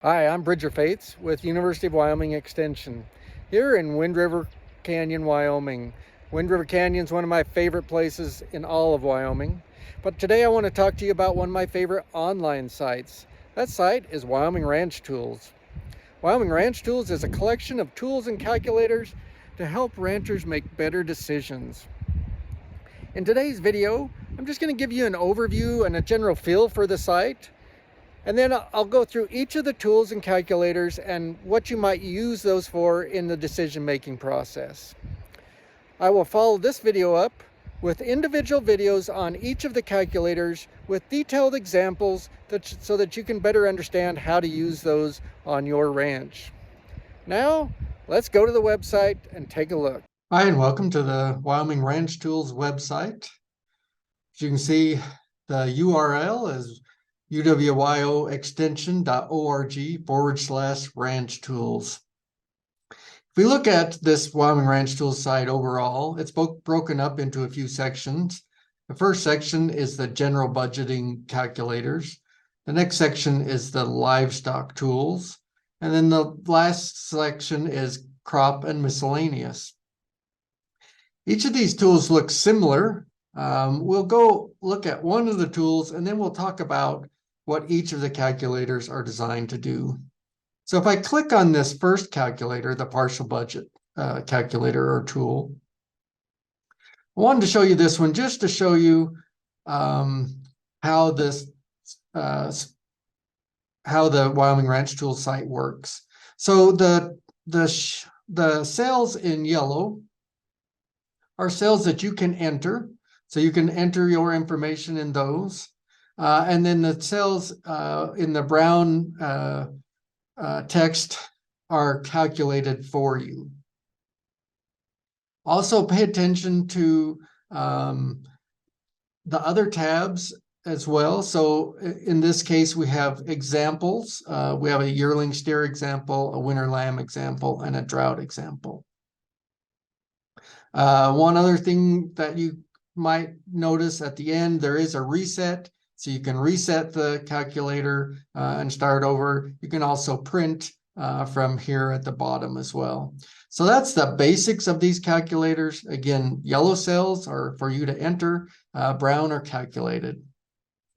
Hi, I'm Bridger Fates with University of Wyoming Extension here in Wind River Canyon, Wyoming. Wind River Canyon is one of my favorite places in all of Wyoming. But today I want to talk to you about one of my favorite online sites. That site is Wyoming Ranch Tools. Wyoming Ranch Tools is a collection of tools and calculators to help ranchers make better decisions. In today's video, I'm just going to give you an overview and a general feel for the site. And then I'll go through each of the tools and calculators and what you might use those for in the decision-making process. I will follow this video up with individual videos on each of the calculators with detailed examples so that you can better understand how to use those on your ranch. Now, let's go to the website and take a look. Hi, and welcome to the Wyoming Ranch Tools website. As you can see, the URL is uwyoextension.org/ranch tools. If we look at this Wyoming Ranch Tools site overall, it's broken up into a few sections. The first section is the general budgeting calculators. The next section is the livestock tools. And then the last section is crop and miscellaneous. Each of these tools looks similar. We'll go look at one of the tools and then we'll talk about what each of the calculators are designed to do. So if I click on this first calculator, the partial budget calculator or tool, I wanted to show you this one just to show you how the Wyoming Ranch Tools site works. So the cells in yellow are cells that you can enter. So you can enter your information in those. And then the cells in the brown text are calculated for you. Also pay attention to the other tabs as well. So in this case, we have examples. We have a yearling steer example, a winter lamb example, and a drought example. One other thing that you might notice at the end, there is a reset. So you can reset the calculator and start over. You can also print from here at the bottom as well. So that's the basics of these calculators. Again, yellow cells are for you to enter, brown are calculated.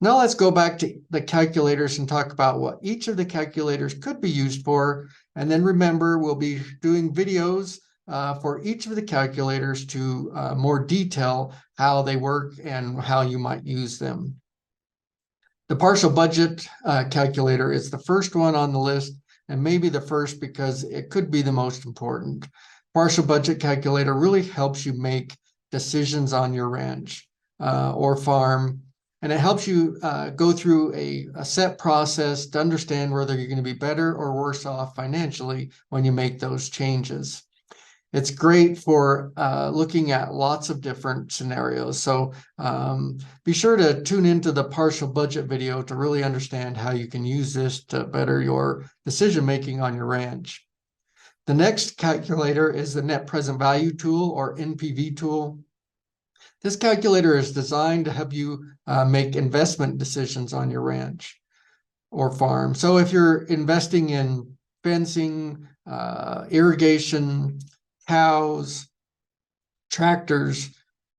Now let's go back to the calculators and talk about what each of the calculators could be used for. And then remember, we'll be doing videos for each of the calculators to more detail how they work and how you might use them. The partial budget calculator is the first one on the list, and maybe the first because it could be the most important. Partial budget calculator really helps you make decisions on your ranch or farm, and it helps you go through a set process to understand whether you're going to be better or worse off financially when you make those changes. It's great for looking at lots of different scenarios. So be sure to tune into the partial budget video to really understand how you can use this to better your decision-making on your ranch. The next calculator is the net present value tool or NPV tool. This calculator is designed to help you make investment decisions on your ranch or farm. So if you're investing in fencing, irrigation, cows, tractors,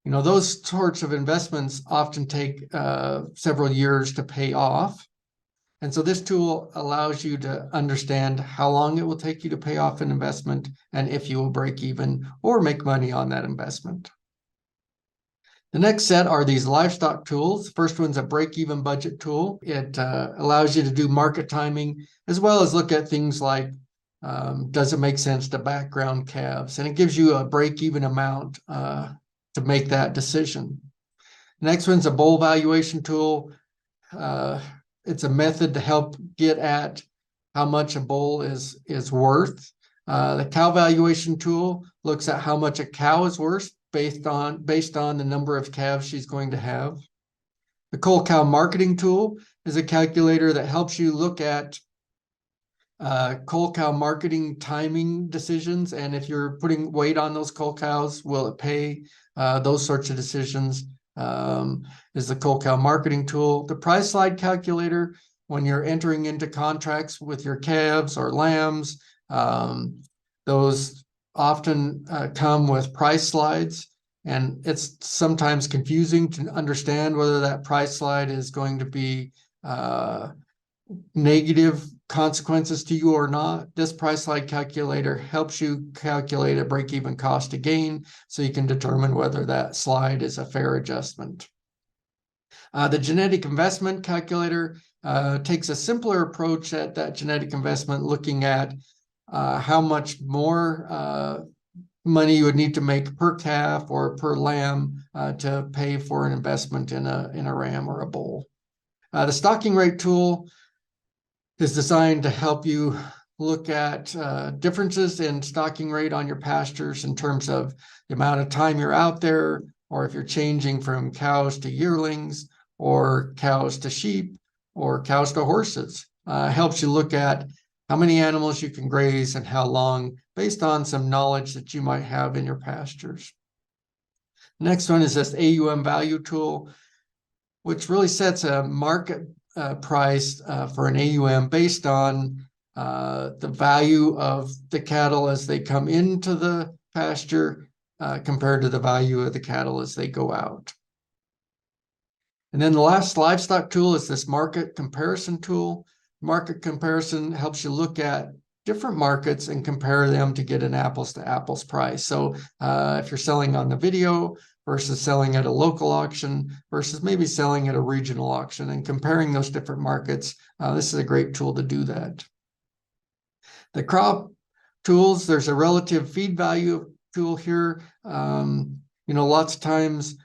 those sorts of investments often take several years to pay off. And so this tool allows you to understand how long it will take you to pay off an investment and if you will break even or make money on that investment. The next set are these livestock tools. First one's a break-even budget tool. It allows you to do market timing as well as look at things like does it make sense to background calves? And it gives you a break-even amount to make that decision. The next one's a bull valuation tool. It's a method to help get at how much a bull is worth. The cow valuation tool looks at how much a cow is worth based on the number of calves she's going to have. The cull cow marketing tool is a calculator that helps you look at cull cow marketing timing decisions, and if you're putting weight on those cull cows, will it pay? Those sorts of decisions is the cull cow marketing tool. The price slide calculator when you're entering into contracts with your calves or lambs. Those often come with price slides, and it's sometimes confusing to understand whether that price slide is going to be negative consequences to you or not. This price slide calculator helps you calculate a break-even cost to gain, so you can determine whether that slide is a fair adjustment. The genetic investment calculator takes a simpler approach at that genetic investment, looking at how much more money you would need to make per calf or per lamb to pay for an investment in a ram or a bull. The stocking rate tool is designed to help you look at differences in stocking rate on your pastures in terms of the amount of time you're out there, or if you're changing from cows to yearlings, or cows to sheep, or cows to horses. Helps you look at how many animals you can graze and how long, based on some knowledge that you might have in your pastures. Next one is this AUM value tool, which really sets a market price for an AUM based on the value of the cattle as they come into the pasture compared to the value of the cattle as they go out. And then the last livestock tool is this market comparison tool. Market comparison helps you look at different markets and compare them to get an apples to apples price. So if you're selling on the video versus selling at a local auction versus maybe selling at a regional auction and comparing those different markets, this is a great tool to do that. The crop tools, there's a relative feed value tool here. Lots of times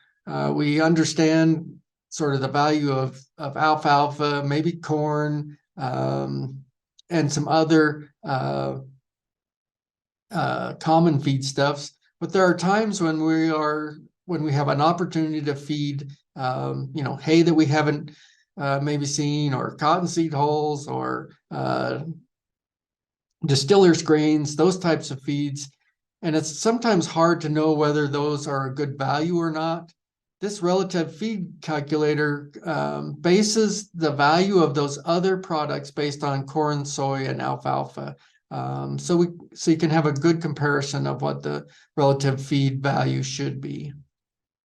we understand sort of the value of alfalfa, maybe corn, and some other common feedstuffs. But there are times when we have an opportunity to feed, hay that we haven't maybe seen, or cottonseed hulls, or distillers grains, those types of feeds. And it's sometimes hard to know whether those are a good value or not. This relative feed calculator bases the value of those other products based on corn, soy, and alfalfa. So you can have a good comparison of what the relative feed value should be.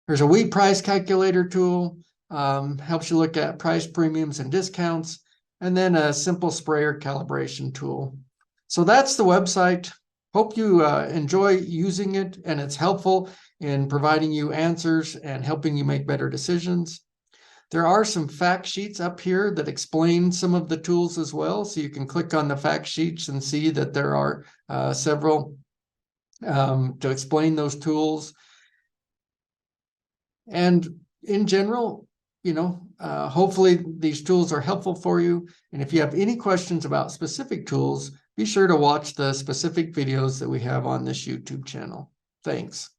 There's a wheat price calculator tool, helps you look at price premiums and discounts, and then a simple sprayer calibration tool. So that's the website. Hope you enjoy using it, and it's helpful in providing you answers and helping you make better decisions. There are some fact sheets up here that explain some of the tools as well. So you can click on the fact sheets and see that there are several to explain those tools. And in general, hopefully these tools are helpful for you. And if you have any questions about specific tools, be sure to watch the specific videos that we have on this YouTube channel. Thanks.